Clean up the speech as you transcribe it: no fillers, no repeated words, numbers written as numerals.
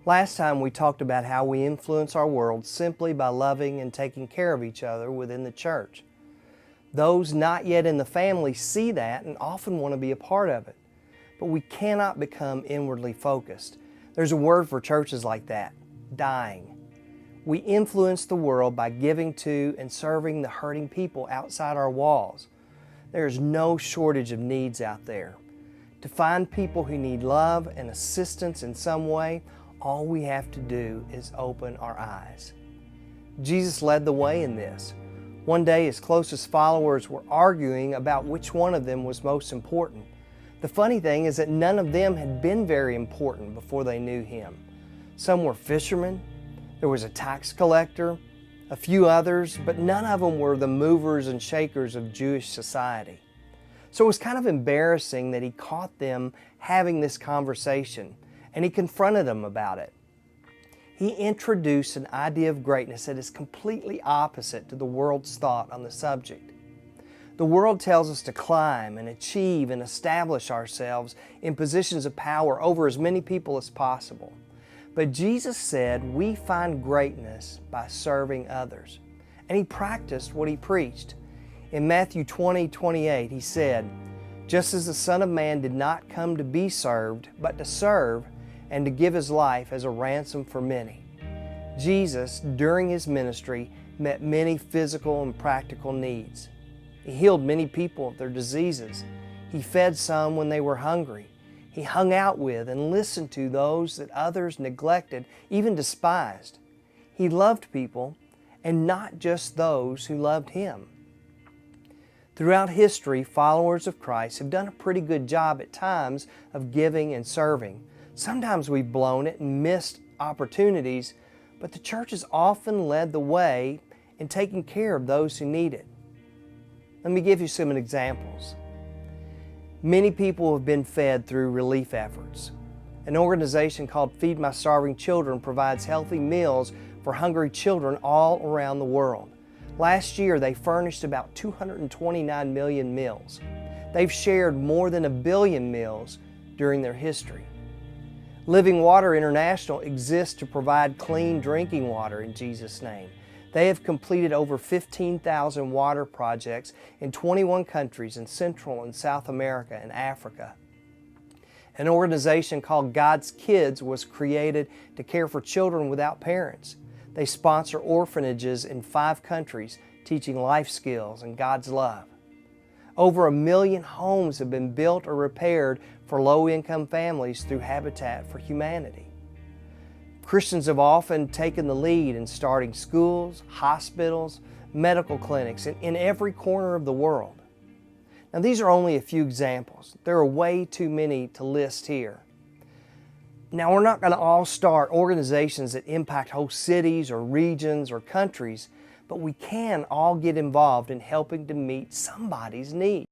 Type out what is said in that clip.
Last time we talked about how we influence our world simply by loving and taking care of each other within the church. Those not yet in the family see that and often want to be a part of it. But we cannot become inwardly focused. There's a word for churches like that: dying. We influence the world by giving to and serving the hurting people outside our walls. There is no shortage of needs out there. To find people who need love and assistance in some way, all we have to do is open our eyes. Jesus led the way in this. One day his closest followers were arguing about which one of them was most important. The funny thing is that none of them had been very important before they knew him. Some were fishermen, there was a tax collector, a few others, but none of them were the movers and shakers of Jewish society. So it was kind of embarrassing that he caught them having this conversation, and he confronted them about it. He introduced an idea of greatness that is completely opposite to the world's thought on the subject. The world tells us to climb and achieve and establish ourselves in positions of power over as many people as possible. But Jesus said we find greatness by serving others. And he practiced what he preached. In Matthew 20:28, he said, "Just as the Son of Man did not come to be served, but to serve and to give his life as a ransom for many." Jesus, during his ministry, met many physical and practical needs. He healed many people of their diseases. He fed some when they were hungry. He hung out with and listened to those that others neglected, even despised. He loved people, and not just those who loved him. Throughout history, followers of Christ have done a pretty good job at times of giving and serving. Sometimes we've blown it and missed opportunities, but the church has often led the way in taking care of those who need it. Let me give you some examples. Many people have been fed through relief efforts. An organization called Feed My Starving Children provides healthy meals for hungry children all around the world. Last year, they furnished about 229 million meals. They've shared more than 1 billion meals during their history. Living Water International exists to provide clean drinking water in Jesus' name. They have completed over 15,000 water projects in 21 countries in Central and South America and Africa. An organization called God's Kids was created to care for children without parents. They sponsor orphanages in 5 countries, teaching life skills and God's love. Over 1 million homes have been built or repaired for low-income families through Habitat for Humanity. Christians have often taken the lead in starting schools, hospitals, medical clinics in every corner of the world. Now, these are only a few examples. There are way too many to list here. Now, we're not going to all start organizations that impact whole cities or regions or countries, but we can all get involved in helping to meet somebody's need.